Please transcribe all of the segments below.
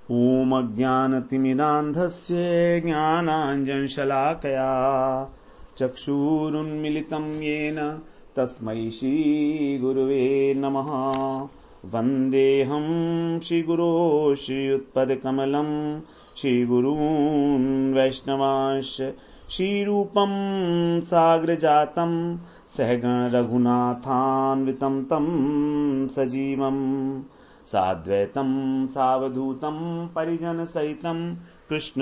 ॐ अज्ञानतिमिरान्धस्य ज्ञानाञ्जनशलाकया चक्षुरुन्मिलितं येन तस्मै श्रीगुरुवे नमः। वन्देऽहं श्रीगुरो श्रीयुत्पदकमलं श्रीगुरून् वैष्णवांश्च श्रीरूपं साग्रजातं सहगण रघुनाथान्वितं तं सजीवम् साद्वैतं सावधूतं परिजनसहितं कृष्ण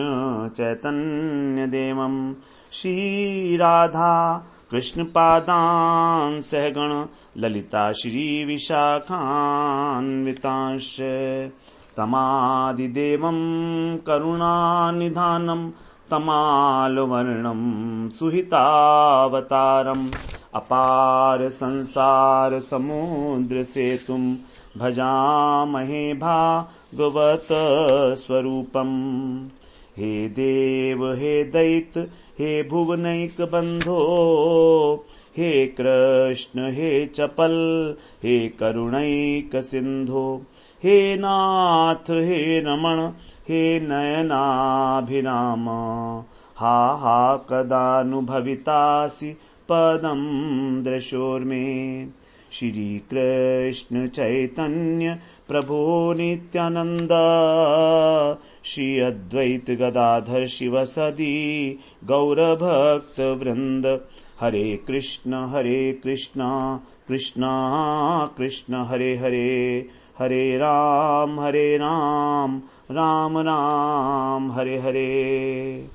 चैतन्यदेवं श्रीराधा कृष्णपादान् सहगण ललिता श्रीविशाखान्वितांश्च तमादिदेवं करुणानिधानं तमालवर्णं सुहितावतारम् अपार संसार समुद्र सेतुं भजामहे भागवत स्वरूपम्। हे देव हे दैत हे भुवनैक बंधो हे कृष्ण हे चपल हे करुणैक सिंधो हे नाथ हे रमण हे नयनाभिराम हा हा कदानुभवितासि पदं दृशोर्मे। श्री कृष्ण चैतन्य प्रभो नित्यानंद श्री अद्वैत गदाधर शिवसदी गौरभक्त वृंद हरे कृष्ण कृष्ण कृष्ण हरे हरे हरे राम राम राम हरे हरे।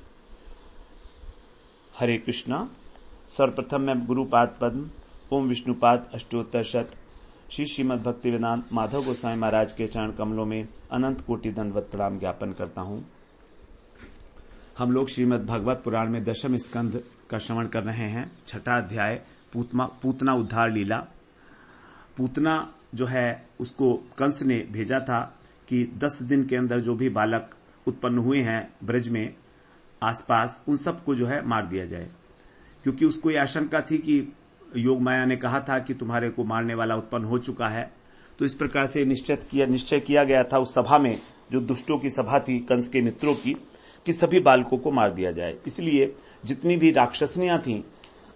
हरे कृष्णा। सर्वप्रथम मैं गुरुपाद पद्म ओम विष्णुपाद अष्टोत्तर शत श्री श्रीमद् भक्तिवेदांत माधव गोस्वामी महाराज के चरण कमलों में अनंत कोटि दंडवत प्रणाम ज्ञापन करता हूं। हम लोग श्रीमद् भागवत पुराण में दशम स्कंध का श्रवण कर रहे हैं। छठा अध्याय पूतना उद्धार लीला। पूतना जो है उसको कंस ने भेजा था कि 10 दिन के अंदर जो भी बालक उत्पन्न हुए हैं ब्रज में आसपास उन सबको जो है मार दिया जाए, क्योंकि उसको यह आशंका थी कि योग माया ने कहा था कि तुम्हारे को मारने वाला उत्पन्न हो चुका है। तो इस प्रकार से निश्चय किया गया था उस सभा में, जो दुष्टों की सभा थी कंस के मित्रों की, कि सभी बालकों को मार दिया जाए। इसलिए जितनी भी राक्षसनियां थीं,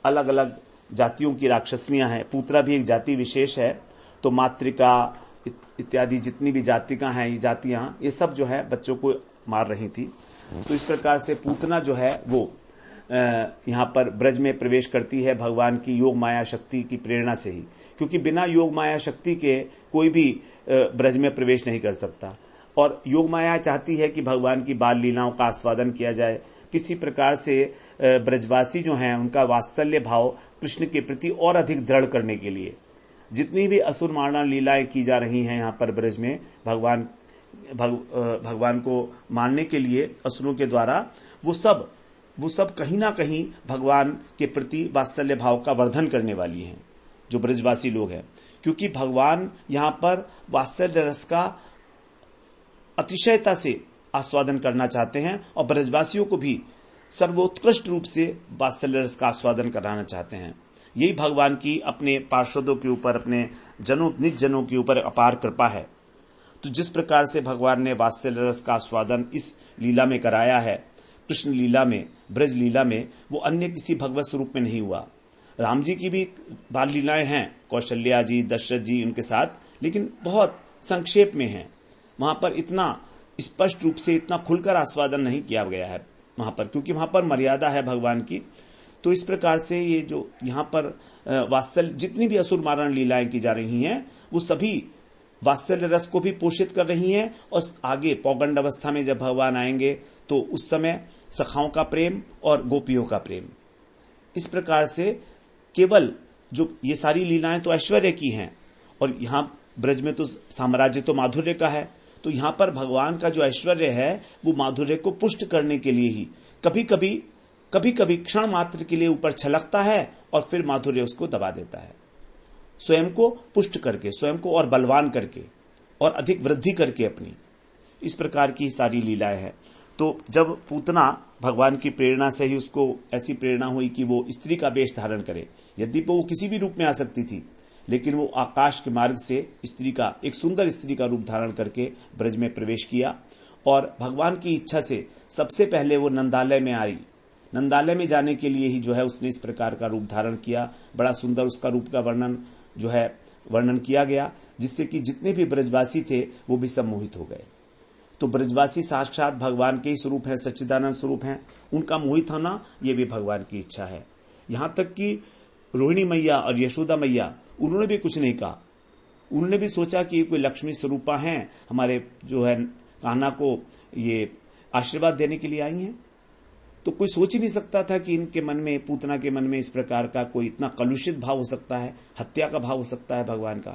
अलग अलग जातियों की राक्षसनियां हैं, पूतना भी एक जाति विशेष है, तो मातृका इत्यादि जितनी भी जातियां हैं, ये जातियां ये सब जो है बच्चों को मार रही थी। तो इस प्रकार से पूतना जो है वो यहाँ पर ब्रज में प्रवेश करती है भगवान की योग माया शक्ति की प्रेरणा से ही, क्योंकि बिना योग माया शक्ति के कोई भी ब्रज में प्रवेश नहीं कर सकता। और योग माया चाहती है कि भगवान की बाल लीलाओं का आस्वादन किया जाए, किसी प्रकार से ब्रजवासी जो हैं उनका वात्सल्य भाव कृष्ण के प्रति और अधिक दृढ़ करने के लिए जितनी भी असुर मारना लीलाएं की जा रही हैं यहाँ पर ब्रज में भगवान को मारने के लिए असुरों के द्वारा, वो सब कहीं ना कहीं भगवान के प्रति वात्सल्य भाव का वर्धन करने वाली हैं जो ब्रजवासी लोग हैं, क्योंकि भगवान यहाँ पर वात्सल्य रस का अतिशयता से आस्वादन करना चाहते हैं और ब्रजवासियों को भी सर्वोत्कृष्ट रूप से वात्सल्य रस का आस्वादन कराना चाहते हैं। यही भगवान की अपने पार्षदों के ऊपर, अपने निज जनों के ऊपर अपार कृपा है। तो जिस प्रकार से भगवान ने वात्सल्य रस का आस्वादन इस लीला में कराया है, कृष्ण लीला में, ब्रज लीला में, वो अन्य किसी भगवत स्वरूप में नहीं हुआ। राम जी की भी बाल लीलाएं हैं, कौशल्या जी, दशरथ जी उनके साथ, लेकिन बहुत संक्षेप में हैं। वहां पर इतना स्पष्ट रूप से, इतना खुलकर आस्वादन नहीं किया गया है वहां पर, क्योंकि वहां पर मर्यादा है भगवान की। तो इस प्रकार से ये जो यहाँ पर वात्सल्य जितनी भी असुर मारण लीलाएं की जा रही हैं, वो सभी वात्सल्य रस को भी पोषित कर रही हैं। और आगे पौगंड अवस्था में जब भगवान आएंगे तो उस समय सखाओं का प्रेम और गोपियों का प्रेम, इस प्रकार से केवल जो ये सारी लीलाएं तो ऐश्वर्य की हैं, और यहाँ ब्रज में तो साम्राज्य तो माधुर्य का है। तो यहाँ पर भगवान का जो ऐश्वर्य है वो माधुर्य को पुष्ट करने के लिए ही कभी कभी क्षण मात्र के लिए ऊपर छलकता है और फिर माधुर्य उसको दबा देता है, स्वयं को पुष्ट करके, स्वयं को और बलवान करके और अधिक वृद्धि करके अपनी। इस प्रकार की सारी लीलाएं हैं। तो जब पूतना भगवान की प्रेरणा से ही उसको ऐसी प्रेरणा हुई कि वो स्त्री का वेश धारण करे, यद्यपि वो किसी भी रूप में आ सकती थी, लेकिन वो आकाश के मार्ग से स्त्री का, एक सुंदर स्त्री का रूप धारण करके ब्रज में प्रवेश किया और भगवान की इच्छा से सबसे पहले वो नंदालय में आई। नंदालय में जाने के लिए ही जो है उसने इस प्रकार का रूप धारण किया। बड़ा सुंदर उसका रूप का वर्णन किया गया, जिससे कि जितने भी ब्रजवासी थे वो भी सम्मोहित हो गए। तो ब्रजवासी साक्षात भगवान के ही स्वरूप है, सच्चिदानंद स्वरूप हैं। उनका मोहित होना ये भी भगवान की इच्छा है। यहां तक कि रोहिणी मैया और यशोदा मैया, उन्होंने भी कुछ नहीं कहा। उन्होंने भी सोचा कि कोई लक्ष्मी स्वरूपा हैं, हमारे जो है कान्हा को ये आशीर्वाद देने के लिए आई हैं। तो कोई सोच ही नहीं सकता था कि इनके मन में, पूतना के मन में इस प्रकार का कोई इतना कलुषित भाव हो सकता है, हत्या का भाव हो सकता है भगवान का।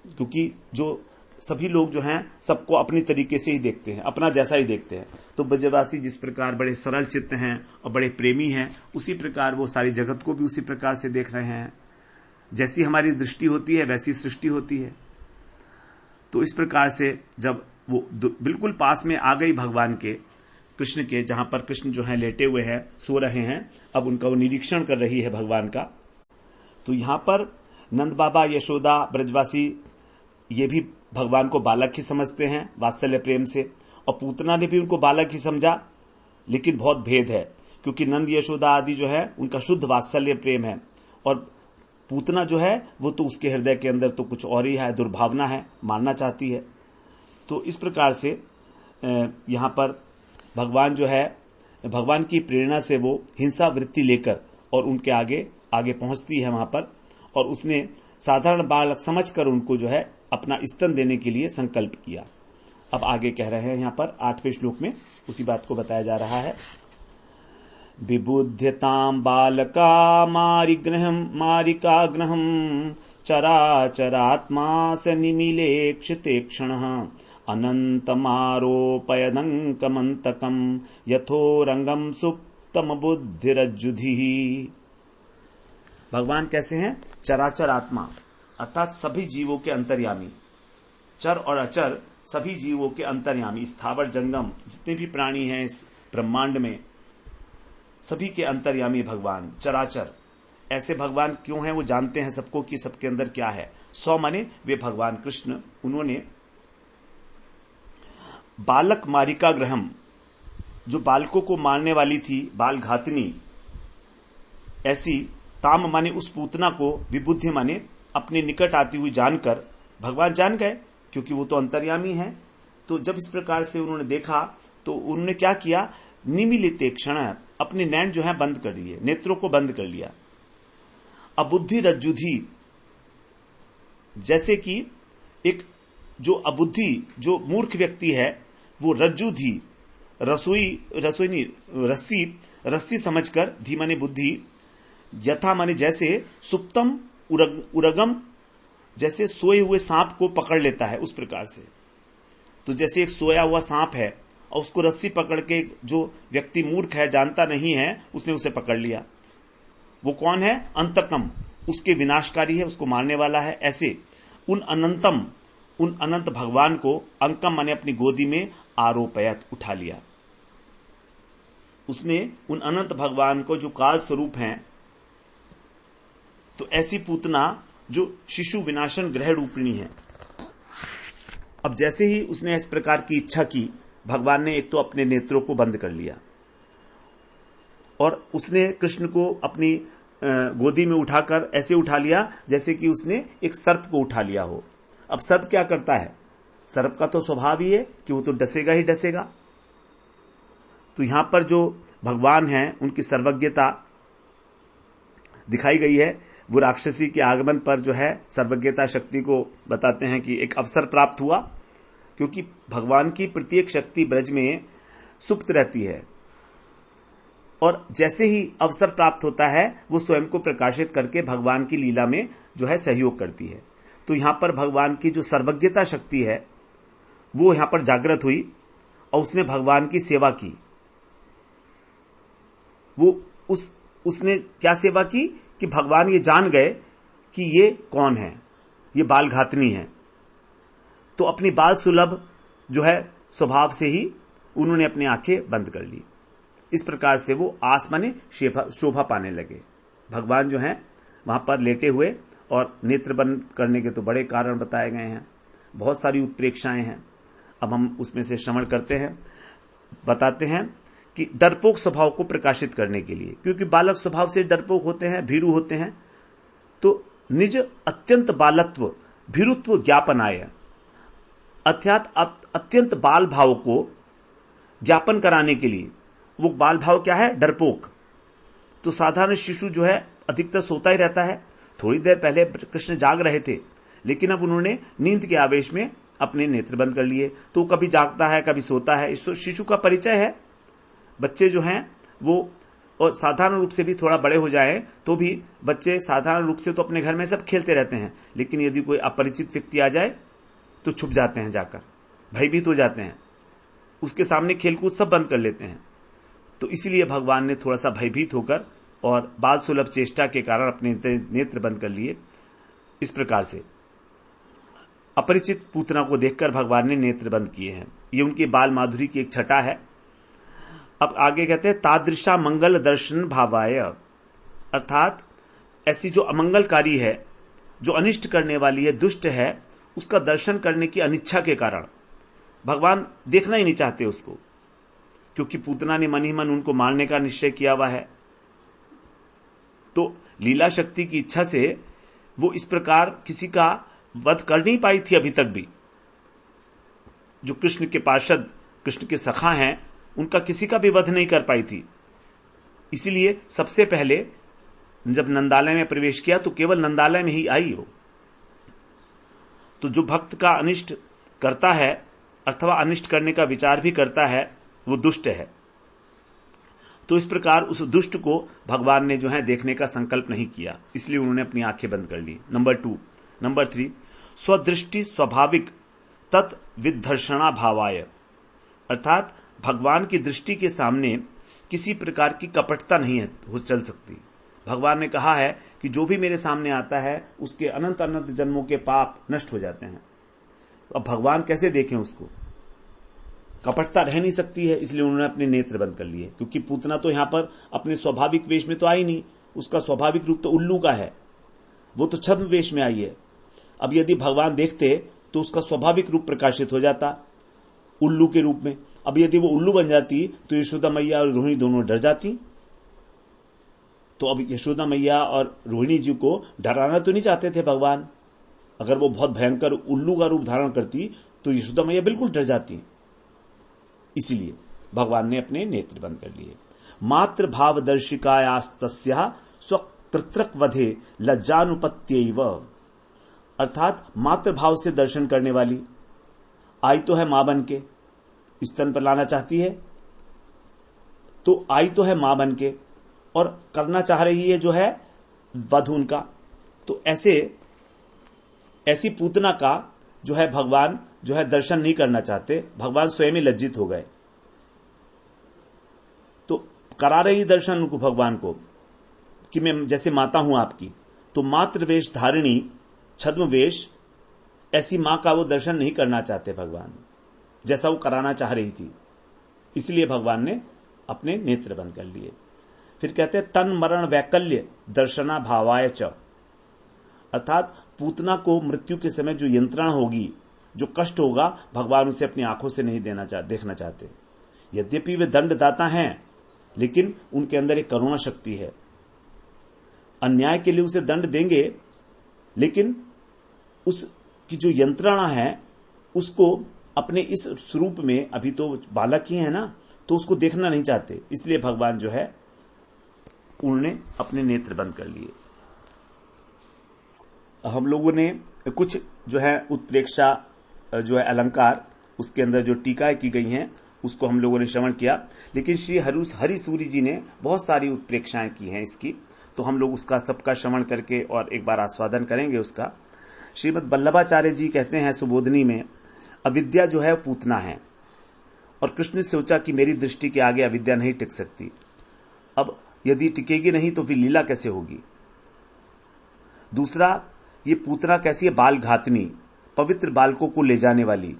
क्योंकि जो सभी लोग जो हैं सबको अपनी तरीके से ही देखते हैं, अपना जैसा ही देखते हैं। तो ब्रजवासी जिस प्रकार बड़े सरल चित्त हैं और बड़े प्रेमी हैं, उसी प्रकार वो सारी जगत को भी उसी प्रकार से देख रहे हैं। जैसी हमारी दृष्टि होती है वैसी सृष्टि होती है। तो इस प्रकार से जब वो बिल्कुल पास में आ गई भगवान के, कृष्ण के, जहां पर कृष्ण जो है लेटे हुए हैं, सो रहे हैं, अब उनका वो निरीक्षण कर रही है भगवान का। तो यहां पर नंद बाबा, यशोदा, ब्रजवासी ये भी भगवान को बालक ही समझते हैं वात्सल्य प्रेम से, और पूतना ने भी उनको बालक ही समझा। लेकिन बहुत भेद है, क्योंकि नंद यशोदा आदि जो है उनका शुद्ध वात्सल्य प्रेम है, और पूतना जो है वो तो उसके हृदय के अंदर तो कुछ और ही है, दुर्भावना है, मारना चाहती है। तो इस प्रकार से यहां पर भगवान जो है, भगवान की प्रेरणा से वो हिंसा वृत्ति लेकर और उनके आगे आगे पहुंचती है वहां पर, और उसने साधारण बालक समझकर उनको जो है अपना स्तन देने के लिए संकल्प किया। अब आगे कह रहे हैं यहां पर 8वें श्लोक में उसी बात को बताया जा रहा है। विबुध्यताम बालका मारिकाग्रहम चराचरात्मा स निमीलेक्षते क्षणः अनंतमारोपयदंकमंतकम यथोरंगम सुप्तम बुद्धिरज्जुधि। भगवान कैसे हैं? चराचर आत्मा, अर्थात सभी जीवों के अंतर्यामी। चर और अचर सभी जीवों के अंतर्यामी, स्थावर जंगम जितने भी प्राणी हैं इस ब्रह्मांड में, सभी के अंतर्यामी भगवान चराचर। ऐसे भगवान क्यों हैं? वो जानते हैं सबको कि सबके अंदर क्या है। 100 माने वे भगवान कृष्ण, उन्होंने बालक मारिका ग्रहम, जो बालकों को मारने वाली थी, बाल घातनी, ऐसी ताम माने उस पूतना को, विबुद्धि माने अपने निकट आती हुई जानकर भगवान जान गए, क्योंकि वो तो अंतर्यामी है। तो जब इस प्रकार से उन्होंने देखा तो उन्होंने क्या किया? निमिलिते क्षण, अपने नैन जो है बंद कर दिए, नेत्रों को बंद कर लिया। अबुद्धि रज्जुधि, जैसे कि एक जो अबुद्धि, जो मूर्ख व्यक्ति है, वो रज्जुधि, रस्सी समझकर, धी माने बुद्धि, यथा माने जैसे, सुप्तम उरगम, जैसे सोए हुए सांप को पकड़ लेता है उस प्रकार से। तो जैसे एक सोया हुआ सांप है और उसको रस्सी पकड़ के जो व्यक्ति मूर्ख है, जानता नहीं है, उसने उसे पकड़ लिया। वो कौन है? अंतकम, उसके विनाशकारी है, उसको मारने वाला है। ऐसे उन अनंत भगवान को अंकम माने अपनी गोदी में आरोपयत, उठा लिया। उसने उन अनंत भगवान को जो काल स्वरूप हैं, तो ऐसी पूतना जो शिशु विनाशन ग्रह रूपिणी है। अब जैसे ही उसने इस प्रकार की इच्छा की, भगवान ने एक तो अपने नेत्रों को बंद कर लिया और उसने कृष्ण को अपनी गोदी में उठाकर ऐसे उठा लिया जैसे कि उसने एक सर्प को उठा लिया हो। अब सर्प क्या करता है? सर्प का तो स्वभाव ही है कि वो तो डसेगा ही डसेगा। तो यहां पर जो भगवान हैं उनकी सर्वज्ञता दिखाई गई है। वो राक्षसी के आगमन पर जो है सर्वज्ञता शक्ति को बताते हैं कि एक अवसर प्राप्त हुआ, क्योंकि भगवान की प्रत्येक शक्ति ब्रज में सुप्त रहती है, और जैसे ही अवसर प्राप्त होता है वो स्वयं को प्रकाशित करके भगवान की लीला में जो है सहयोग करती है। तो यहां पर भगवान की जो सर्वज्ञता शक्ति है वो यहां पर जागृत हुई और उसने भगवान की सेवा की। वो उसने क्या सेवा की कि भगवान ये जान गए कि ये कौन है, ये बाल घातनी है। तो अपनी बाल सुलभ जो है स्वभाव से ही उन्होंने अपनी आंखें बंद कर ली। इस प्रकार से वो आसमाने शोभा पाने लगे। भगवान जो हैं वहां पर लेटे हुए, और नेत्र बंद करने के तो बड़े कारण बताए गए हैं, बहुत सारी उत्प्रेक्षाएं हैं। अब हम उसमें से श्रवण करते हैं। बताते हैं कि डरपोक स्वभाव को प्रकाशित करने के लिए, क्योंकि बालक स्वभाव से डरपोक होते हैं, भीरू होते हैं, तो निज अत्यंत बालत्व भीरुत्व ज्ञापनाय, अर्थात अत्यंत बाल भाव को ज्ञापन कराने के लिए। वो बाल भाव क्या है? डरपोक। तो साधारण शिशु जो है अधिकतर सोता ही रहता है। थोड़ी देर पहले कृष्ण जाग रहे थे, लेकिन अब उन्होंने नींद के आवेश में अपने नेत्र बंद कर लिए, तो कभी जागता है कभी सोता है। इस शिशु का परिचय है। बच्चे जो हैं वो, और साधारण रूप से भी थोड़ा बड़े हो जाए तो भी बच्चे साधारण रूप से तो अपने घर में सब खेलते रहते हैं, लेकिन यदि कोई अपरिचित व्यक्ति आ जाए तो छुप जाते हैं, जाकर भयभीत हो जाते हैं, उसके सामने खेलकूद सब बंद कर लेते हैं। तो इसलिए भगवान ने थोड़ा सा भयभीत होकर और बाल सुलभ चेष्टा के कारण अपने नेत्र बंद कर लिए। इस प्रकार से अपरिचित पूतना को देखकर भगवान ने नेत्र बंद किए हैं। ये उनकी बाल माधुरी की एक छटा है। अब आगे कहते हैं तादृशा मंगल दर्शन भावाय, अर्थात ऐसी जो अमंगलकारी है, जो अनिष्ट करने वाली है, दुष्ट है, उसका दर्शन करने की अनिच्छा के कारण भगवान देखना ही नहीं चाहते उसको, क्योंकि पूतना ने मन ही मन उनको मारने का निश्चय किया हुआ है। तो लीला शक्ति की इच्छा से वो इस प्रकार किसी का वध कर नहीं पाई थी अभी तक भी। जो कृष्ण के पार्षद, कृष्ण के सखा हैं, उनका किसी का भी वध नहीं कर पाई थी। इसीलिए सबसे पहले जब नंदालय में प्रवेश किया तो केवल नंदालय में ही आई हो। तो जो भक्त का अनिष्ट करता है अथवा अनिष्ट करने का विचार भी करता है, वो दुष्ट है। तो इस प्रकार उस दुष्ट को भगवान ने जो है देखने का संकल्प नहीं किया, इसलिए उन्होंने अपनी आंखें बंद कर ली। नंबर 3 स्वदृष्टि स्वाभाविक तत् विदर्शना भावाय, अर्थात भगवान की दृष्टि के सामने किसी प्रकार की कपटता नहीं है हो चल सकती। भगवान ने कहा है कि जो भी मेरे सामने आता है उसके अनंत अनंत जन्मों के पाप नष्ट हो जाते हैं। अब भगवान कैसे देखें उसको? कपटता रह नहीं सकती है, इसलिए उन्होंने अपने नेत्र बंद कर लिए। क्योंकि पूतना तो यहां पर अपने स्वाभाविक वेश में तो आई नहीं, उसका स्वाभाविक रूप तो उल्लू का है, वो तो छद्म वेश में आई है। अब यदि भगवान देखते तो उसका स्वाभाविक रूप प्रकाशित हो जाता उल्लू के रूप में। अब यदि वो उल्लू बन जाती तो यशोदा मैया और रोहिणी दोनों डर जाती। तो अब यशोदा मैया और रोहिणी जी को डराना तो नहीं चाहते थे भगवान। अगर वो बहुत भयंकर उल्लू का रूप धारण करती तो यशोदा मैया बिल्कुल डर जाती। इसीलिए भगवान ने अपने नेत्र बंद कर लिए। मात्र भावदर्शिकायास्तस्या स्वकृत्रक वधे लज्जानुपत्यैव, अर्थात मात्र भाव से दर्शन करने वाली आई तो है मां बन के, स्तन पर लाना चाहती है, तो आई तो है मां बन के और करना चाह रही है जो है वध उनका। तो ऐसी पूतना का जो है भगवान जो है दर्शन नहीं करना चाहते। भगवान स्वयं ही लज्जित हो गए। तो करा रही दर्शन उनको भगवान को कि मैं जैसे माता हूं आपकी, तो मात्र वेश धारिणी छद्म वेश, ऐसी मां का वो दर्शन नहीं करना चाहते भगवान, जैसा वो कराना चाह रही थी। इसलिए भगवान ने अपने नेत्र बंद कर लिए। फिर कहते हैं तन मरण वैकल्य दर्शना भावाय च, अर्थात पूतना को मृत्यु के समय जो यंत्रणा होगी, जो कष्ट होगा, भगवान उसे अपनी आंखों से नहीं देखना चाहते। यद्यपि वे दंडदाता हैं, लेकिन उनके अंदर एक करुणा शक्ति है। अन्याय के लिए उसे दंड देंगे, लेकिन उसकी जो यंत्रणा है उसको अपने इस स्वरूप में, अभी तो बालक ही है ना, तो उसको देखना नहीं चाहते। इसलिए भगवान जो है उन्होंने अपने नेत्र बंद कर लिए। हम लोगों ने कुछ जो है उत्प्रेक्षा जो है अलंकार, उसके अंदर जो टीकाएं की गई हैं उसको हम लोगों ने श्रवण किया। लेकिन श्री हरि सूरी जी ने बहुत सारी उत्प्रेक्षाएं की हैं इसकी, तो हम लोग उसका सबका श्रवण करके और एक बार आस्वादन करेंगे उसका। श्रीमद वल्लभाचार्य जी कहते हैं सुबोधनी में, अविद्या जो है पूतना है, और कृष्ण ने सोचा कि मेरी दृष्टि के आगे अविद्या नहीं टिक सकती। अब यदि टिकेगी नहीं तो फिर लीला कैसे होगी? दूसरा, ये पूतना कैसी है? बाल घातनी, पवित्र बालकों को ले जाने वाली,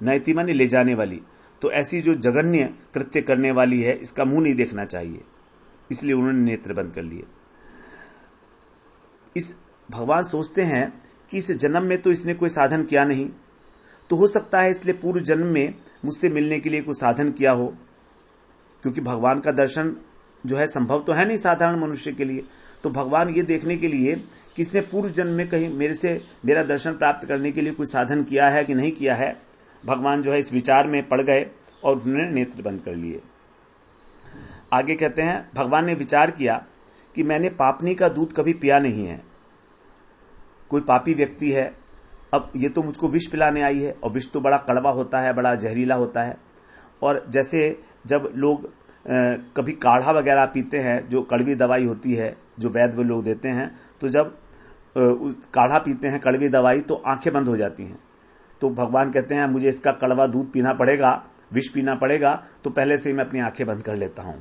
नैति माने ले जाने वाली। तो ऐसी जो जघन्य कृत्य करने वाली है, इसका मुंह नहीं देखना चाहिए, इसलिए उन्होंने नेत्र बंद कर लिए। इस भगवान सोचते हैं कि इस जन्म में तो इसने कोई साधन किया नहीं, तो हो सकता है इसलिए पूर्व जन्म में मुझसे मिलने के लिए कुछ साधन किया हो, क्योंकि भगवान का दर्शन जो है संभव तो है नहीं साधारण मनुष्य के लिए। तो भगवान ये देखने के लिए कि इसने पूर्व जन्म में कहीं मेरा दर्शन प्राप्त करने के लिए कुछ साधन किया है कि नहीं किया है, भगवान जो है इस विचार में पड़ गए और उन्होंने नेत्र बंद कर लिए। आगे कहते हैं, भगवान ने विचार किया कि मैंने पापनी का दूध कभी पिया नहीं है। कोई पापी व्यक्ति है, अब ये तो मुझको विष पिलाने आई है, और विष तो बड़ा कड़वा होता है, बड़ा जहरीला होता है। और जैसे जब लोग कभी काढ़ा वगैरह पीते हैं, जो कड़वी दवाई होती है जो वैद्य लोग देते हैं, तो जब काढ़ा पीते हैं कड़वी दवाई तो आंखें बंद हो जाती हैं। तो भगवान कहते हैं मुझे इसका कड़वा दूध पीना पड़ेगा, विष पीना पड़ेगा, तो पहले से ही मैं अपनी आंखें बंद कर लेता हूं।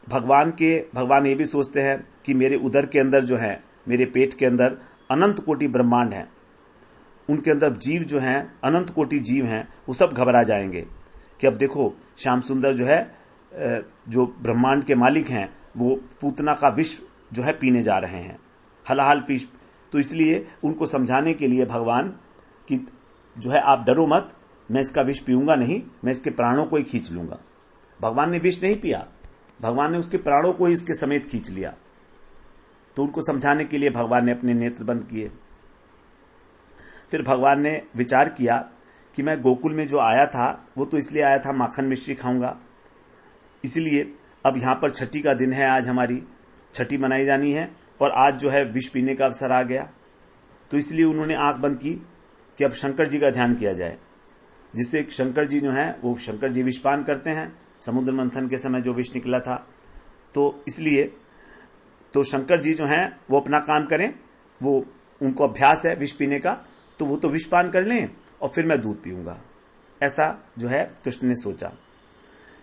भगवान ये भी सोचते हैं कि मेरे उदर के अंदर जो है, मेरे पेट के अंदर अनंत कोटि ब्रह्मांड है, उनके अंदर जीव जो हैं, अनंत कोटि जीव हैं, वो सब घबरा जाएंगे कि अब देखो श्याम सुंदर जो है, जो ब्रह्मांड के मालिक हैं, वो पूतना का विष जो है पीने जा रहे हैं, हलाहल विष। तो इसलिए उनको समझाने के लिए भगवान कि जो है आप डरो मत, मैं इसका विष पीऊंगा नहीं, मैं इसके प्राणों को ही खींच लूंगा। भगवान ने विष नहीं पिया, भगवान ने उसके प्राणों को ही इसके समेत खींच लिया। तो उनको समझाने के लिए भगवान ने अपने नेत्र बंद किए। फिर भगवान ने विचार किया कि मैं गोकुल में जो आया था वो तो इसलिए आया था माखन मिश्री खाऊंगा, इसलिए अब यहां पर छठी का दिन है, आज हमारी छठी मनाई जानी है, और आज जो है विष पीने का अवसर आ गया। तो इसलिए उन्होंने आंख बंद की कि अब शंकर जी का ध्यान किया जाए, जिससे शंकर जी जो है वो शंकर जी विषपान करते हैं, समुद्र मंथन के समय जो विष निकला था। तो इसलिए तो शंकर जी जो हैं वो अपना काम करें, वो उनको अभ्यास है विष पीने का, तो वो तो विषपान कर लें और फिर मैं दूध पीऊंगा। ऐसा जो है कृष्ण ने सोचा।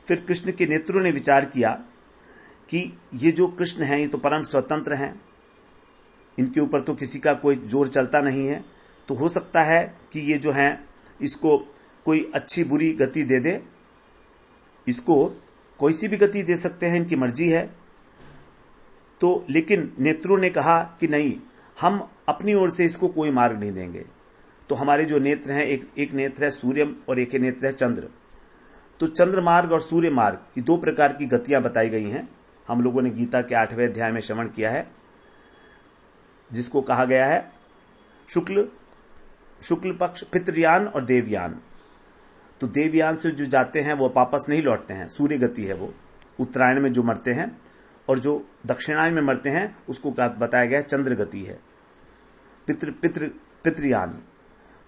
फिर कृष्ण के नेत्रों ने विचार किया कि ये जो कृष्ण हैं ये तो परम स्वतंत्र हैं, इनके ऊपर तो किसी का कोई जोर चलता नहीं है, तो हो सकता है कि ये जो हैं इसको कोई अच्छी बुरी गति दे दे, इसको कोई सी भी गति दे सकते हैं, इनकी मर्जी है। तो लेकिन नेत्रों ने कहा कि नहीं, हम अपनी ओर से इसको कोई मार्ग नहीं देंगे। तो हमारे जो नेत्र हैं, एक नेत्र है सूर्य और एक नेत्र है चंद्र। तो चंद्र मार्ग और सूर्य मार्ग, ये दो प्रकार की गतियां बताई गई हैं। हम लोगों ने गीता के 8वें अध्याय में श्रवण किया है, जिसको कहा गया है शुक्ल पक्ष पितृयान और देवयान। तो देवयान से जो जाते हैं वो वापस नहीं लौटते हैं, सूर्य गति है वो, उत्तरायण में जो मरते हैं, और जो दक्षिणायन में मरते हैं उसको बताया गया चंद्र गति है, पितृयान।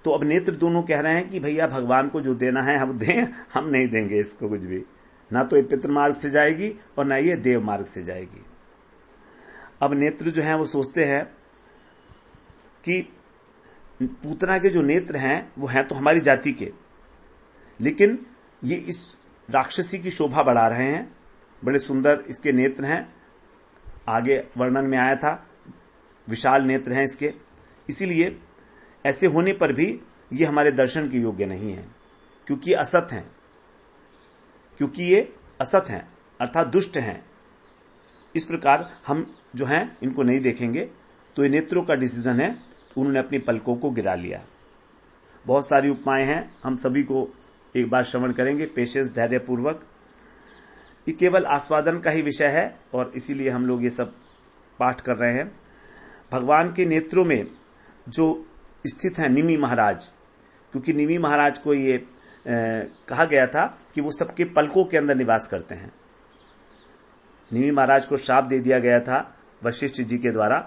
तो अब नेत्र दोनों कह रहे हैं कि भैया भगवान को जो देना है हम दें, हम नहीं देंगे इसको कुछ भी, ना तो ये पितृ मार्ग से जाएगी और ना ये देव मार्ग से जाएगी। अब नेत्र जो हैं वो सोचते हैं कि पूतना के जो नेत्र हैं वो हैं तो हमारी जाति के, लेकिन ये इस राक्षसी की शोभा बढ़ा रहे हैं, बड़े सुंदर इसके नेत्र हैं, आगे वर्णन में आया था विशाल नेत्र हैं इसके, इसीलिए ऐसे होने पर भी ये हमारे दर्शन के योग्य नहीं है, क्योंकि ये असत हैं अर्थात दुष्ट हैं। इस प्रकार हम जो हैं इनको नहीं देखेंगे। तो ये नेत्रों का डिसीजन है, उन्होंने अपनी पलकों को गिरा लिया। बहुत सारी उपमाएं हैं, हम सभी को एक बार श्रवण करेंगे पेशेंस, धैर्य पूर्वक। ये केवल आस्वादन का ही विषय है और इसीलिए हम लोग ये सब पाठ कर रहे हैं। भगवान के नेत्रों में जो स्थित है निमि महाराज, क्योंकि निमि महाराज को ये कहा गया था कि वो सबके पलकों के अंदर निवास करते हैं। निमि महाराज को श्राप दे दिया गया था वशिष्ठ जी के द्वारा।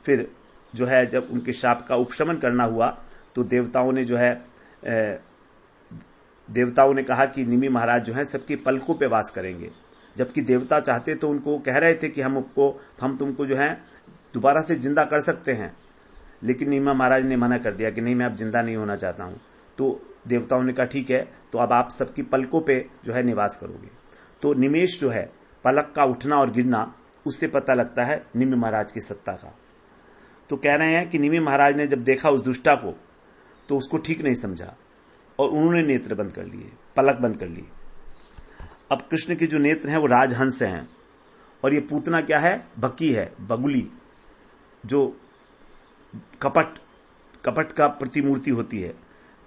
फिर जो है जब उनके श्राप का उपशमन करना हुआ तो देवताओं ने कहा कि निमि महाराज जो है सबके पलकों पे वास करेंगे, जबकि देवता चाहते तो उनको कह रहे थे कि हम तुमको जो है दोबारा से जिंदा कर सकते हैं, लेकिन निमि महाराज ने मना कर दिया कि नहीं, मैं अब जिंदा नहीं होना चाहता हूं। तो देवताओं ने कहा ठीक है, तो अब आप सबकी पलकों पे जो है निवास करोगे। तो निमेश जो है पलक का उठना और गिरना, उससे पता लगता है निमि महाराज की सत्ता का। तो कह रहे हैं कि निमि महाराज ने जब देखा उस दुष्टा को तो उसको ठीक नहीं समझा और उन्होंने नेत्र बंद कर लिए, पलक बंद कर ली। अब कृष्ण के जो नेत्र हैं वो राजहंस हैं और ये पूतना क्या है, बकी है, बगुली, जो कपट का प्रतिमूर्ति होती है।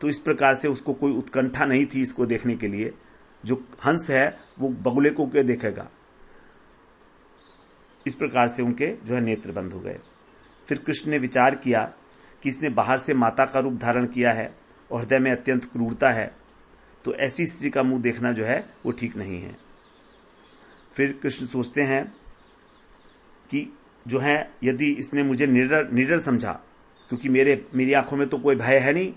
तो इस प्रकार से उसको कोई उत्कंठा नहीं थी इसको देखने के लिए। जो हंस है वो बगुले को क्या देखेगा। इस प्रकार से उनके जो है नेत्र बंद हो गए। फिर कृष्ण ने विचार किया कि इसने बाहर से माता का रूप धारण किया है और हृदय में अत्यंत क्रूरता है, तो ऐसी स्त्री का मुंह देखना जो है वो ठीक नहीं है। फिर कृष्ण सोचते हैं कि जो है यदि इसने मुझे निडर समझा, क्योंकि मेरी आंखों में तो कोई भय है नहीं,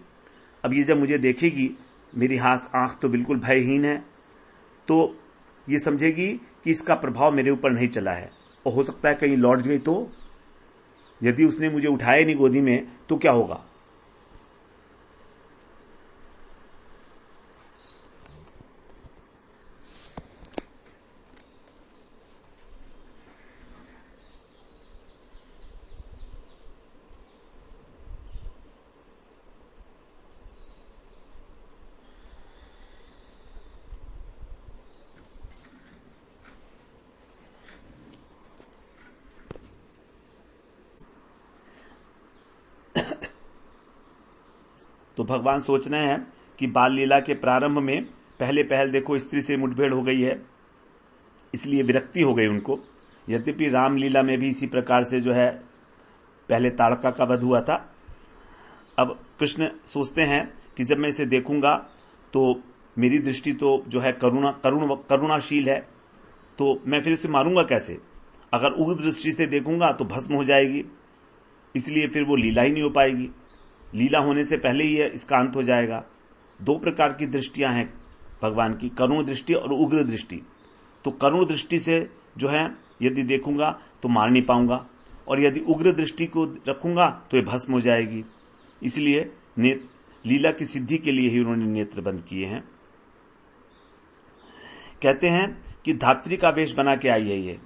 अब ये जब मुझे देखेगी, मेरी आंख तो बिल्कुल भयहीन है, तो ये समझेगी कि इसका प्रभाव मेरे ऊपर नहीं चला है और हो सकता है कहीं लौट गई। तो यदि उसने मुझे उठाया नहीं गोदी में तो क्या होगा। तो भगवान सोच रहे हैं कि बाल लीला के प्रारंभ में पहले पहल देखो स्त्री से मुठभेड़ हो गई है, इसलिए विरक्ति हो गई उनको। यद्यपि रामलीला में भी इसी प्रकार से जो है पहले ताड़का का वध हुआ था। अब कृष्ण सोचते हैं कि जब मैं इसे देखूंगा तो मेरी दृष्टि तो जो है करुणाशील है, तो मैं फिर इसे मारूंगा कैसे। अगर उग्र दृष्टि से देखूंगा तो भस्म हो जाएगी, इसलिए फिर वो लीला ही नहीं हो पाएगी। लीला होने से पहले ही इसका अंत हो जाएगा। दो प्रकार की दृष्टियां हैं भगवान की, करुण दृष्टि और उग्र दृष्टि। तो करुण दृष्टि से जो है यदि देखूंगा तो मार नहीं पाऊंगा, और यदि उग्र दृष्टि को रखूंगा तो ये भस्म हो जाएगी। इसलिए लीला की सिद्धि के लिए ही उन्होंने नेत्र बंद किए हैं। कहते हैं कि धात्री का वेश बना के आई है ये,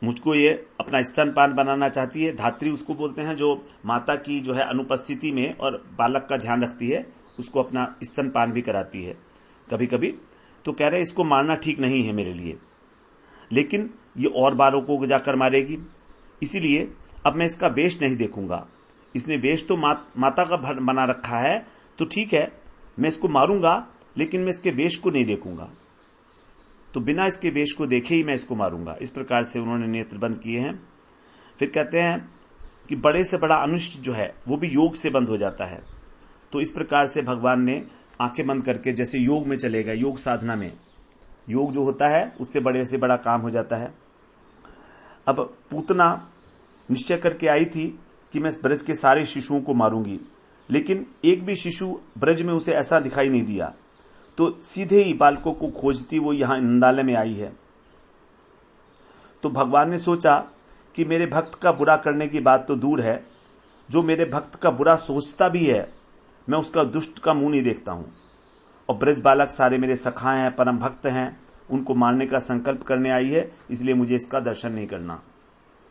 मुझको ये अपना स्तनपान बनाना चाहती है। धात्री उसको बोलते हैं जो माता की जो है अनुपस्थिति में और बालक का ध्यान रखती है, उसको अपना स्तनपान भी कराती है कभी कभी। तो कह रहे इसको मारना ठीक नहीं है मेरे लिए, लेकिन ये और बालों को जाकर मारेगी, इसीलिए अब मैं इसका वेश नहीं देखूंगा। इसने वेश तो माता का बना रखा है, तो ठीक है मैं इसको मारूंगा, लेकिन मैं इसके वेश को नहीं देखूंगा। तो बिना इसके वेश को देखे ही मैं इसको मारूंगा। इस प्रकार से उन्होंने नेत्र बंद किए हैं। फिर कहते हैं कि बड़े से बड़ा अनिष्ट जो है वो भी योग से बंद हो जाता है। तो इस प्रकार से भगवान ने आंखें बंद करके जैसे योग में चले गए, योग साधना में, योग जो होता है उससे बड़े से बड़ा काम हो जाता है। अब पूतना निश्चय करके आई थी कि मैं ब्रज के सारे शिशुओं को मारूंगी, लेकिन एक भी शिशु ब्रज में उसे ऐसा दिखाई नहीं दिया, तो सीधे ही बालकों को खोजती वो यहां नंदालय में आई है। तो भगवान ने सोचा कि मेरे भक्त का बुरा करने की बात तो दूर है, जो मेरे भक्त का बुरा सोचता भी है मैं उसका दुष्ट का मुंह नहीं देखता हूं। और ब्रज बालक सारे मेरे सखाए हैं, परम भक्त हैं, उनको मारने का संकल्प करने आई है, इसलिए मुझे इसका दर्शन नहीं करना।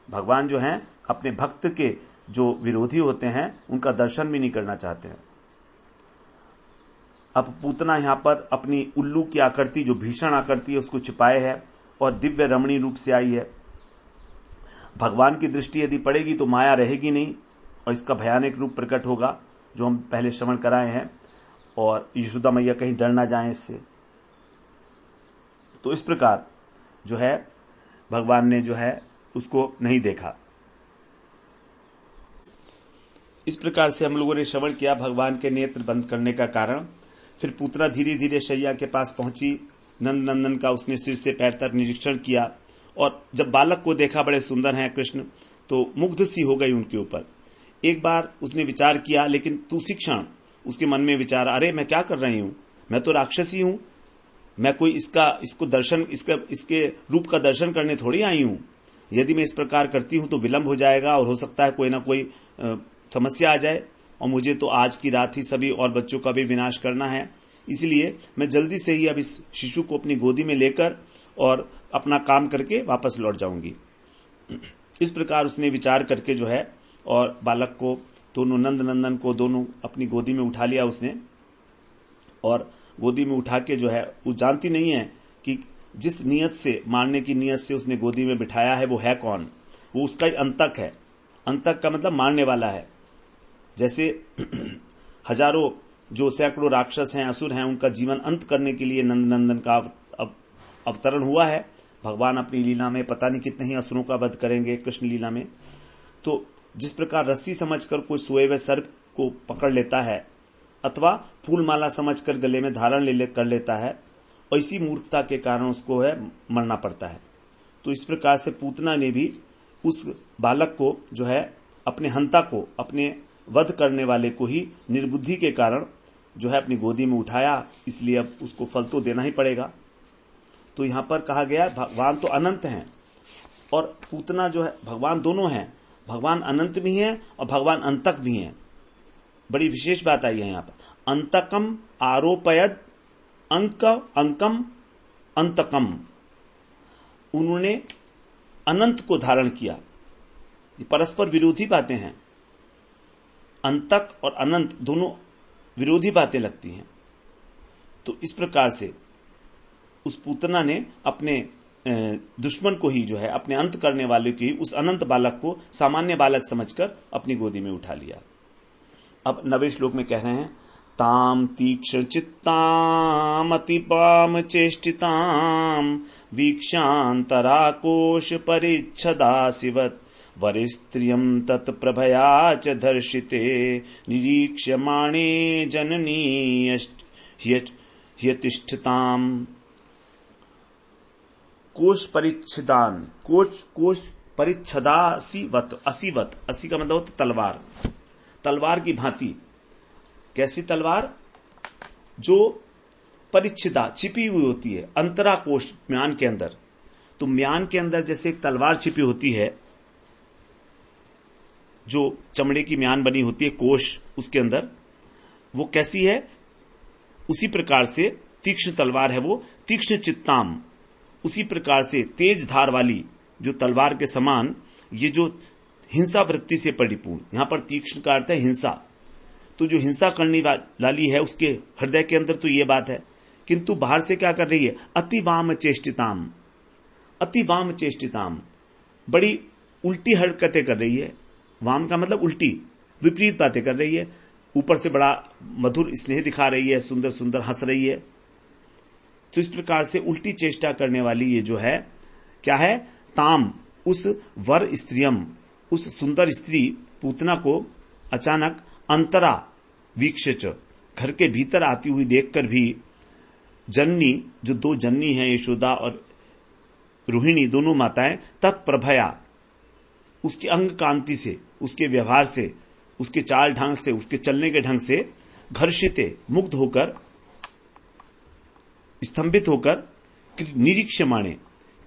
भगवान जो हैं अपने भक्त के जो विरोधी होते हैं उनका दर्शन भी नहीं करना चाहते हैं। अब पूतना यहां पर अपनी उल्लू की आकृति, जो भीषण आकृति है, उसको छिपाए है और दिव्य रमणीय रूप से आई है। भगवान की दृष्टि यदि पड़ेगी तो माया रहेगी नहीं और इसका भयानक रूप प्रकट होगा, जो हम पहले श्रवण कराए हैं, और यशोदा मैया कहीं डर ना जाए इससे। तो इस प्रकार जो है भगवान ने जो है उसको नहीं देखा। इस प्रकार से हम लोगों ने श्रवण किया भगवान के नेत्र बंद करने का कारण। फिर पूतना धीरे धीरे शैया के पास पहुंची, नंद नंदन का उसने सिर से पैर तक निरीक्षण किया, और जब बालक को देखा बड़े सुंदर हैं कृष्ण, तो मुग्ध सी हो गई उनके ऊपर। एक बार उसने विचार किया, लेकिन दूसरी क्षण उसके मन में विचार, अरे मैं क्या कर रही हूं, मैं तो राक्षसी हूं, मैं कोई इसके रूप का दर्शन करने थोड़ी आई हूं। यदि मैं इस प्रकार करती हूं तो विलंब हो जाएगा और हो सकता है कोई ना कोई समस्या आ जाए, और मुझे तो आज की रात ही सभी और बच्चों का भी विनाश करना है। इसलिए मैं जल्दी से ही अब इस शिशु को अपनी गोदी में लेकर और अपना काम करके वापस लौट जाऊंगी। इस प्रकार उसने विचार करके जो है और बालक को, दोनों नंद नंदन को दोनों अपनी गोदी में उठा लिया उसने, और गोदी में उठा के जो है वो जानती नहीं है कि जिस नियत से, मारने की नियत से उसने गोदी में बिठाया है वो है कौन। वो उसका ही अंतक है। अंतक का मतलब मारने वाला है। जैसे हजारों जो सैकड़ों राक्षस हैं, असुर हैं, उनका जीवन अंत करने के लिए नंदनंदन का अवतरण हुआ है। भगवान अपनी लीला में पता नहीं कितने ही असुरों का वध करेंगे कृष्ण लीला में। तो जिस प्रकार रस्सी समझकर कोई सोए हुए सर्प को पकड़ लेता है अथवा फूलमाला समझकर गले में धारण कर लेता है, और इसी मूर्खता के कारण उसको है मरना पड़ता है। तो इस प्रकार से पूतना ने भी उस बालक को जो है अपने हंता को, अपने वध करने वाले को ही निर्बुद्धि के कारण जो है अपनी गोदी में उठाया, इसलिए अब उसको फल तो देना ही पड़ेगा। तो यहां पर कहा गया भगवान तो अनंत हैं और पूतना जो है, भगवान दोनों हैं, भगवान अनंत भी हैं और भगवान अंतक भी हैं। बड़ी विशेष बात आई है यहां पर, अंतकम आरोपयद अंकम अंतकम, उन्होंने अनंत को धारण किया। ये परस्पर विरोधी बातें हैं, अंतक और अनंत दोनों विरोधी बातें लगती हैं। तो इस प्रकार से उस पूतना ने अपने दुश्मन को ही जो है, अपने अंत करने वाले की, उस अनंत बालक को सामान्य बालक समझकर अपनी गोदी में उठा लिया। अब 9वें श्लोक में कह रहे हैं, ताम तीक्ष्ण चित्ताम अतिपाम चेष्टिताम वीक्षांतराकोश परिच्छदासिवत वरिस्त्रियम तत्प्रभया च दर्शिते निरीक्ष्यमाणे जननी ह्यतिष्ठताम। कोश परिच्छदान, कोश परिच्छदासिवत, असीवत, असी का मतलब होता तलवार, तलवार की भांति। कैसी तलवार? जो परिच्छदा, छिपी हुई होती है, अंतरा कोश, म्यान के अंदर। तो म्यान के अंदर जैसे एक तलवार छिपी होती है, जो चमड़े की म्यान बनी होती है, कोश उसके अंदर, वो कैसी है? उसी प्रकार से तीक्ष्ण तलवार है वो, तीक्ष्ण चित्ताम, उसी प्रकार से तेज धार वाली जो तलवार के समान, ये जो हिंसा वृत्ति से परिपूर्ण, यहां पर तीक्ष्ण का अर्थ है हिंसा। तो जो हिंसा करने वाली है उसके हृदय के अंदर तो ये बात है, किंतु बाहर से क्या कर रही है? अतिवाम चेष्टिताम, अतिवाम चेष्टिताम, बड़ी उल्टी हरकतें कर रही है। वाम का मतलब उल्टी, विपरीत बातें कर रही है। ऊपर से बड़ा मधुर स्नेह दिखा रही है, सुंदर सुंदर हंस रही है। तो इस प्रकार से उल्टी चेष्टा करने वाली ये जो है, क्या है? ताम, उस वर स्त्रियम, उस सुंदर स्त्री पूतना को अचानक अंतरा वीक्षच, घर के भीतर आती हुई देखकर भी जननी, जो दो जननी हैं, यशोदा और रोहिणी, दोनों माताएं, तत्प्रभया, उसके अंग कांति से, उसके व्यवहार से, उसके चाल ढंग से, उसके चलने के ढंग से घर्षिते, मुग्ध होकर, स्तंभित होकर, निरीक्षमाणे,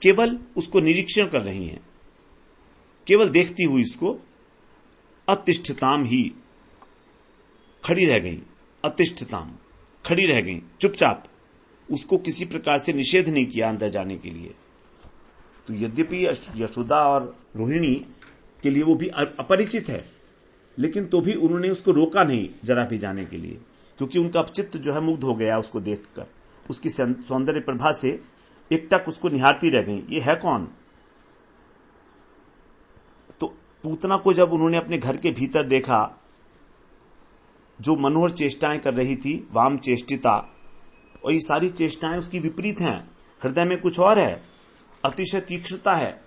केवल उसको निरीक्षण कर रही हैं, केवल देखती हुई उसको, अतिष्ठताम ही, खड़ी रह गई, अतिष्ठताम, खड़ी रह गई, चुपचाप, उसको किसी प्रकार से निषेध नहीं किया अंदर जाने के लिए। तो यद्यपि यशोदा और रोहिणी के लिए वो भी अपरिचित है, लेकिन तो भी उन्होंने उसको रोका नहीं जरा भी जाने के लिए, क्योंकि उनका चित्त जो है मुग्ध हो गया उसको देखकर, उसकी सौंदर्य प्रभा से एकटक उसको निहारती रह गई, ये है कौन? तो पूतना को जब उन्होंने अपने घर के भीतर देखा, जो मनोहर चेष्टाएं कर रही थी, वाम चेष्टिता, और ये सारी चेष्टाएं उसकी विपरीत हैं, हृदय में कुछ और है, अतिशय तीक्ष्णता है,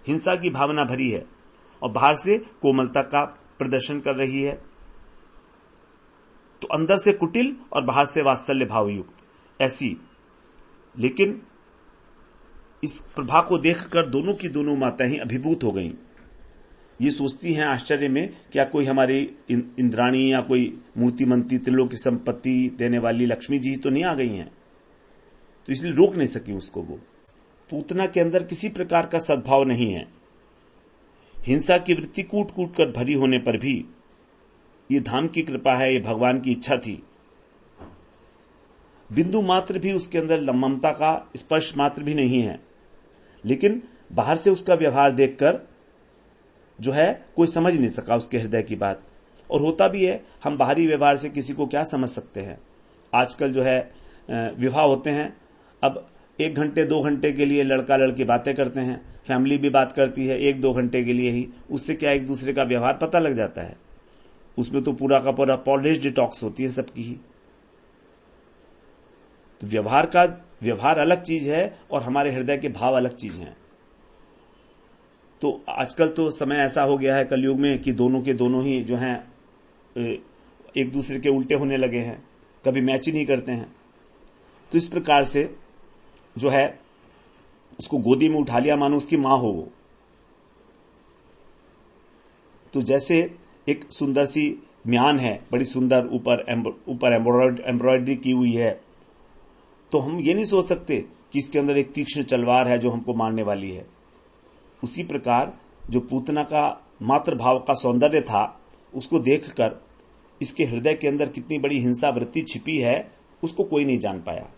हिंसा की भावना भरी है, और बाहर से कोमलता का प्रदर्शन कर रही है। तो अंदर से कुटिल और बाहर से वात्सल्य भावयुक्त, ऐसी। लेकिन इस प्रभा को देखकर दोनों की दोनों माताएं अभिभूत हो गईं। ये सोचती हैं आश्चर्य में, क्या कोई हमारी इंद्राणी या कोई मूर्तिमंती त्रिलोक की संपत्ति देने वाली लक्ष्मी जी तो नहीं आ गई हैं? तो इसलिए रोक नहीं सकी उसको। वो पूतना के अंदर किसी प्रकार का सद्भाव नहीं है, हिंसा की वृत्ति कूट कूट कर भरी होने पर भी ये धाम की कृपा है, ये भगवान की इच्छा थी। बिंदु मात्र भी उसके अंदर ममता का स्पर्श मात्र भी नहीं है, लेकिन बाहर से उसका व्यवहार देखकर जो है कोई समझ नहीं सका उसके हृदय की बात। और होता भी है, हम बाहरी व्यवहार से किसी को क्या समझ सकते हैं। आजकल जो है विवाह होते हैं, अब 1 घंटे 2 घंटे के लिए लड़का लड़की बातें करते हैं, फैमिली भी बात करती है 1-2 घंटे के लिए ही, उससे क्या एक दूसरे का व्यवहार पता लग जाता है। उसमें तो पूरा का पूरा पॉलिश डिटॉक्स होती है सबकी ही। तो व्यवहार अलग चीज है और हमारे हृदय के भाव अलग चीज हैं। तो आजकल तो समय ऐसा हो गया है कलयुग में कि दोनों के दोनों ही जो हैं एक दूसरे के उल्टे होने लगे हैं, कभी मैच ही नहीं करते हैं। तो इस प्रकार से जो है उसको गोदी में उठा लिया मानो उसकी मां हो वो। तो जैसे एक सुंदर सी म्यान है, बड़ी सुंदर, ऊपर एम्ब्रॉयडरी की हुई है, तो हम ये नहीं सोच सकते कि इसके अंदर एक तीक्ष्ण तलवार है जो हमको मारने वाली है। उसी प्रकार जो पूतना का मातृभाव का सौंदर्य था, उसको देखकर इसके हृदय के अंदर कितनी बड़ी हिंसा वृत्ति छिपी है उसको कोई नहीं जान पाया।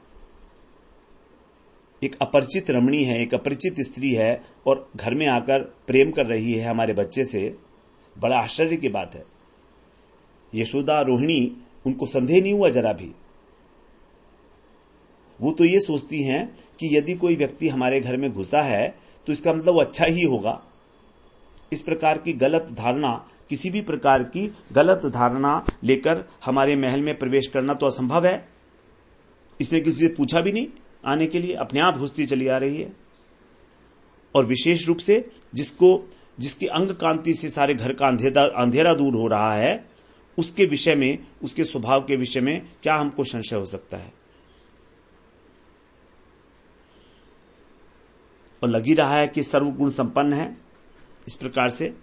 एक अपरिचित रमणी है, एक अपरिचित स्त्री है और घर में आकर प्रेम कर रही है हमारे बच्चे से, बड़ा आश्चर्य की बात है। यशोदा, रोहिणी, उनको संदेह नहीं हुआ जरा भी। वो तो ये सोचती हैं कि यदि कोई व्यक्ति हमारे घर में घुसा है तो इसका मतलब वो अच्छा ही होगा। इस प्रकार की गलत धारणा, किसी भी प्रकार की गलत धारणा लेकर हमारे महल में प्रवेश करना तो असंभव है। इसने किसी से पूछा भी नहीं आने के लिए, अपने आप घुसती चली आ रही है। और विशेष रूप से जिसकी अंग कांति से सारे घर का अंधेरा दूर हो रहा है, उसके विषय में, उसके स्वभाव के विषय में क्या हमको संशय हो सकता है। और लगी रहा है कि सर्वगुण संपन्न है। इस प्रकार से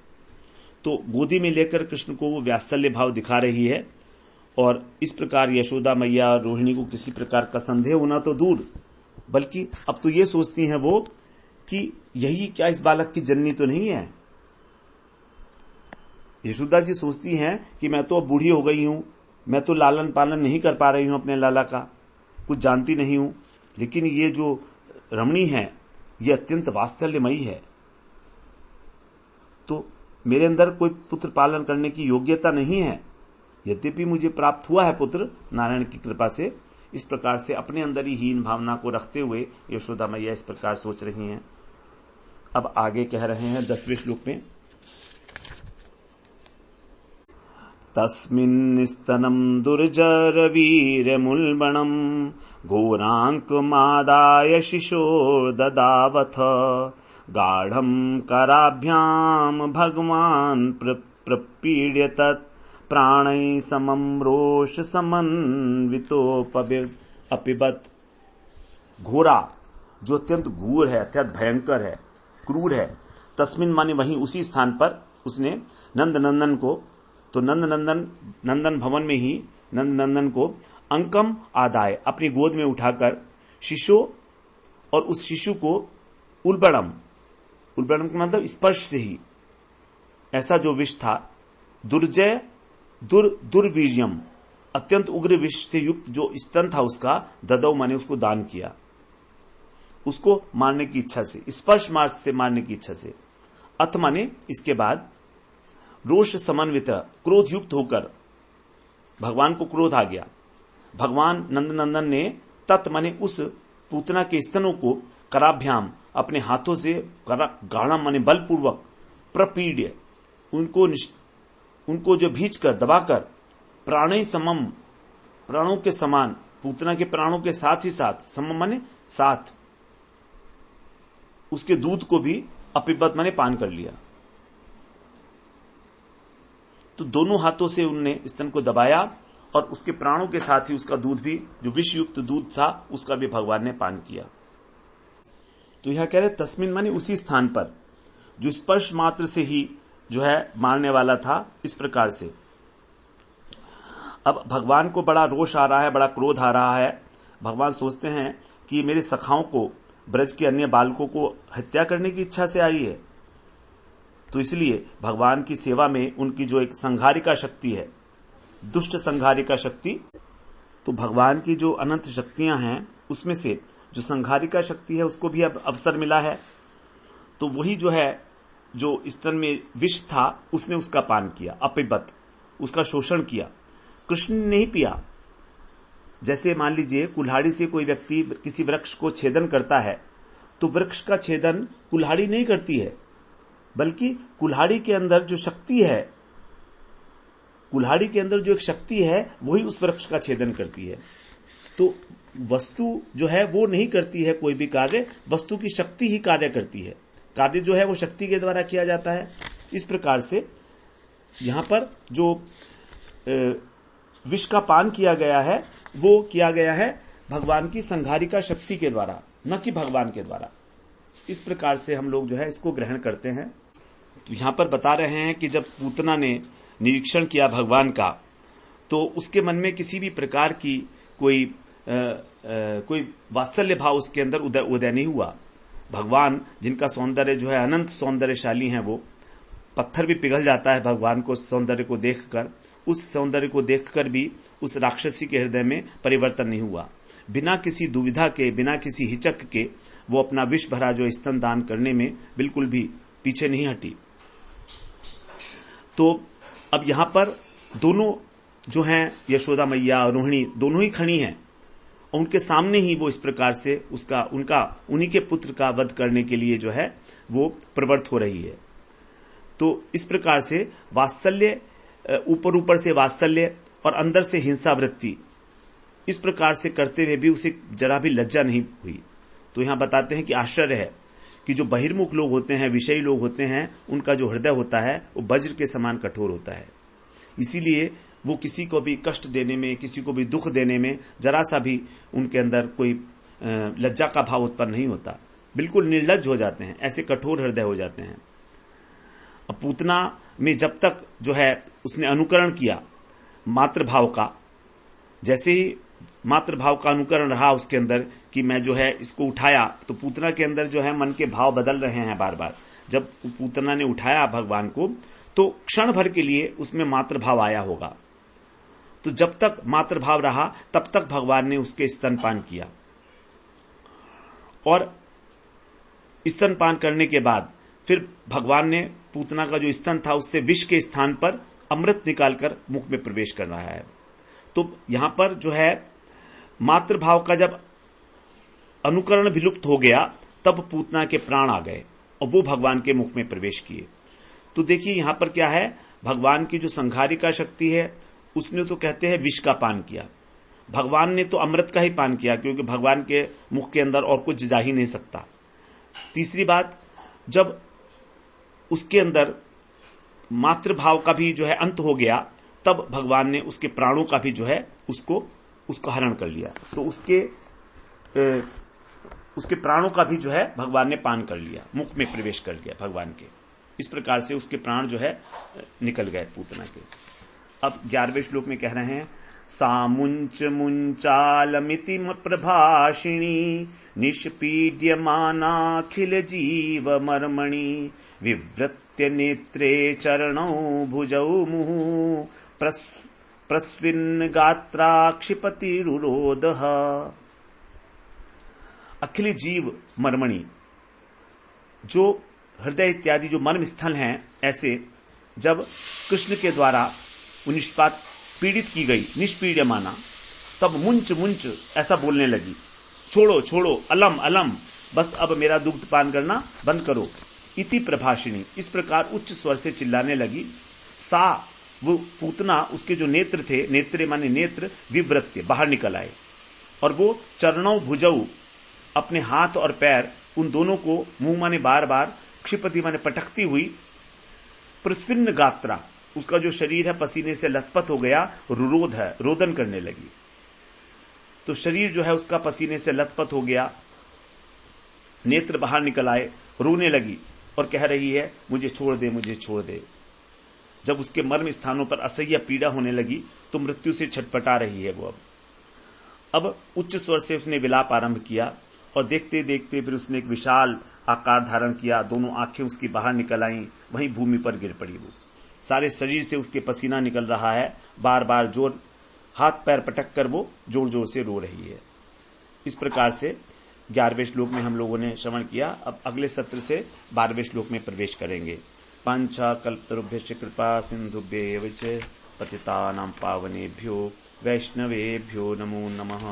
तो गोदी में लेकर कृष्ण को वो वात्सल्य भाव दिखा रही है। और इस प्रकार यशोदा मैया और रोहिणी को किसी प्रकार का संदेह होना तो दूर, बल्कि अब तो ये सोचती हैं वो कि यही क्या इस बालक की जननी तो नहीं है। यशोदा जी सोचती हैं कि मैं तो अब बूढ़ी हो गई हूं, मैं तो लालन पालन नहीं कर पा रही हूं अपने लाला का, कुछ जानती नहीं हूं, लेकिन ये जो रमणी है ये अत्यंत वात्सल्यमयी है, तो मेरे अंदर कोई पुत्र पालन करने की योग्यता नहीं है। यद्यपि मुझे प्राप्त हुआ है पुत्र नारायण की कृपा से। इस प्रकार से अपने अंदर ही हीन भावना को रखते हुए यशोदा मैया इस प्रकार सोच रही हैं। अब आगे कह रहे हैं 10वें श्लोक में, तस्मिन् स्तनम् दुर्जरवीर्यमुल्बणम् घोराङ्कमादाय शिशो ददावथ गाढम् कराभ्याम् भगवान् प्रपीड्य तत् प्राणैः समम् रोष समन्वितोऽपिबत्। घोरा जो अत्यंत घोर है, अत्यंत भयंकर है, क्रूर है। तस्मिन माने वहीं उसी स्थान पर उसने नंदनंदन को, तो नंदन भवन में ही नंदनंदन को अंकम आदाय अपनी गोद में उठाकर शिशु, और उस शिशु को उल्बणम का मतलब स्पर्श से ही, ऐसा जो विष था, दुर्जय दुर्वीर्यम अत्यंत उग्र विष से युक्त जो स्तन था उसका, ददौ माने उसको दान किया, उसको मारने की इच्छा से, स्पर्श मार्ग से मारने की इच्छा से। अथ माने इसके बाद, रोष समन्वित क्रोध युक्त होकर, भगवान को क्रोध आ गया। भगवान नंदनंदन ने तत् माने उस पूतना के स्तनों को कराभ्याम अपने हाथों से गाढ़ा माने बलपूर्वक प्रपीड्य उनको जो भींचकर दबाकर प्राणै समम प्राणों के समान, पूतना के प्राणों के साथ ही साथ, समम माने साथ, उसके दूध को भी अपिबत माने पान कर लिया। तो दोनों हाथों से उनने स्तन को दबाया और उसके प्राणों के साथ ही उसका दूध भी, जो विषयुक्त दूध था, उसका भी भगवान ने पान किया। तो यह कह रहे तस्मिन माने उसी स्थान पर जो स्पर्श मात्र से ही जो है मारने वाला था। इस प्रकार से अब भगवान को बड़ा रोष आ रहा है, बड़ा क्रोध आ रहा है। भगवान सोचते हैं कि मेरे सखाओं को, ब्रज के अन्य बालकों को हत्या करने की इच्छा से आई है। तो इसलिए भगवान की सेवा में उनकी जो एक संघारिका शक्ति है, दुष्ट संघारिका शक्ति, तो भगवान की जो अनंत शक्तियां हैं उसमें से जो संघारिका शक्ति है उसको भी अब अवसर मिला है। तो वही जो है, जो स्तन में विष था, उसने उसका पान किया, अपिबत, उसका शोषण किया। कृष्ण ने नहीं पिया। जैसे मान लीजिए कुल्हाड़ी से कोई व्यक्ति किसी वृक्ष को छेदन करता है, तो वृक्ष का छेदन कुल्हाड़ी नहीं करती है, बल्कि कुल्हाड़ी के अंदर जो शक्ति है कुल्हाड़ी के अंदर जो एक शक्ति है वही उस वृक्ष का छेदन करती है। तो वस्तु जो है वो नहीं करती है कोई भी कार्य, वस्तु की शक्ति ही कार्य करती है। कार्य जो है वो शक्ति के द्वारा किया जाता है। इस प्रकार से यहां पर जो विष का पान किया गया है वो किया गया है भगवान की संघारिका शक्ति के द्वारा, न कि भगवान के द्वारा। इस प्रकार से हम लोग जो है इसको ग्रहण करते हैं। तो यहां पर बता रहे हैं कि जब पूतना ने निरीक्षण किया भगवान का, तो उसके मन में किसी भी प्रकार की कोई वात्सल्य भाव उसके अंदर उदय नहीं हुआ। भगवान जिनका सौंदर्य जो है अनंत सौंदर्यशाली है, वो पत्थर भी पिघल जाता है भगवान को सौंदर्य को देखकर। उस सौंदर्य को देखकर भी उस राक्षसी के हृदय में परिवर्तन नहीं हुआ। बिना किसी दुविधा के, बिना किसी हिचक के वो अपना विष भरा जो स्तन दान करने में बिल्कुल भी पीछे नहीं हटी। तो अब यहां पर दोनों जो हैं यशोदा मैया और रोहिणी दोनों ही खड़ी हैं, और उनके सामने ही वो इस प्रकार से उन्हीं के पुत्र का वध करने के लिए जो है वो प्रवृत्त हो रही है। तो इस प्रकार से वात्सल्य, ऊपर से वात्सल्य और अंदर से हिंसा वृत्ति, इस प्रकार से करते हुए भी उसे जरा भी लज्जा नहीं हुई। तो यहां बताते हैं कि आश्चर्य है कि जो बहिर्मुख लोग होते हैं, विषयी लोग होते हैं, उनका जो हृदय होता है वो वज्र के समान कठोर होता है। इसीलिए वो किसी को भी कष्ट देने में, किसी को भी दुख देने में जरा सा भी उनके अंदर कोई लज्जा का भाव उत्पन्न नहीं होता, बिल्कुल निर्लज्ज हो जाते हैं, ऐसे कठोर हृदय हो जाते हैं। अब पूतना में जब तक जो है उसने अनुकरण किया मातृभाव का, जैसे ही मातृभाव का अनुकरण रहा उसके अंदर कि मैं जो है इसको उठाया, तो पूतना के अंदर जो है मन के भाव बदल रहे हैं बार बार। जब पूतना ने उठाया भगवान को, तो क्षण भर के लिए उसमें मातृभाव आया होगा। तो जब तक मातृभाव रहा तब तक भगवान ने उसके स्तनपान किया, और स्तनपान करने के बाद फिर भगवान ने पूतना का जो स्तन था उससे विष के स्थान पर अमृत निकालकर मुख में प्रवेश कर रहा है। तो यहां पर जो है मातृभाव का जब अनुकरण विलुप्त हो गया, तब पूतना के प्राण आ गए और वो भगवान के मुख में प्रवेश किए। तो देखिए यहां पर क्या है, भगवान की जो संघारिका शक्ति है उसने तो कहते हैं विष का पान किया, भगवान ने तो अमृत का ही पान किया, क्योंकि भगवान के मुख के अंदर और कुछ जा ही नहीं सकता। तीसरी बात, जब उसके अंदर मातृभाव का भी जो है अंत हो गया, तब भगवान ने उसके प्राणों का भी जो है उसको हरण कर लिया। तो उसके प्राणों का भी जो है भगवान ने पान कर लिया, मुख में प्रवेश कर लिया भगवान के। इस प्रकार से उसके प्राण जो है निकल गए पूतना के। अब 11वें श्लोक में कह रहे हैं, सामुंच मुंचालमिति प्रभाषिणी निष्पीड्यमानाखिल जीव मर्मणि विवृत्य नेत्रे चरणौ भुजौ मुहुः प्रस्विन् गात्रा क्षिपतिरुरोदः। अखिल जीव मर्मणि, जो हृदय इत्यादि जो मर्म स्थल हैं, ऐसे जब कृष्ण के द्वारा पीड़ित की गई, निष्पीड्यमाना, तब मुंच मुंच ऐसा बोलने लगी, छोड़ो छोड़ो, अलम अलम, बस अब मेरा दुग्ध पान करना बंद करो। इति प्रभाषिणी, इस प्रकार उच्च स्वर से चिल्लाने लगी। सा, वो पूतना, उसके जो नेत्र थे, नेत्रे माने नेत्र, विवृत्य बाहर निकल आए, और वो चरणों भुजऊ, अपने हाथ और पैर उन दोनों को मुंह माने बार बार, क्षिपति माने पटकती हुई, प्रस्विन्न गात्रा, उसका जो शरीर है पसीने से लथपथ हो गया, रुरोध है, रोदन करने लगी। तो शरीर जो है उसका पसीने से लथपथ हो गया, नेत्र बाहर निकल आए, रोने लगी और कह रही है, मुझे छोड़ दे, मुझे छोड़ दे। जब उसके मर्म स्थानों पर असह्य पीड़ा होने लगी तो मृत्यु से छटपटा रही है वो। अब उच्च स्वर से उसने विलाप आरंभ किया, और देखते देखते फिर उसने एक विशाल आकार धारण किया, दोनों आंखें उसकी बाहर निकल आईं, वहीं भूमि पर गिर पड़ी। वो सारे शरीर से उसके पसीना निकल रहा है, बार बार जोर हाथ पैर पटक कर वो जोर जोर से रो रही है। इस प्रकार से 11वें श्लोक में हम लोगों ने श्रवण किया। अब अगले सत्र से 12वें श्लोक में प्रवेश करेंगे। पांचा कल्पतरुभ्यश्च कृपा सिंधुभ्येव च पतितानां पावनेभ्यो वैष्णवेभ्यो नमो नमः।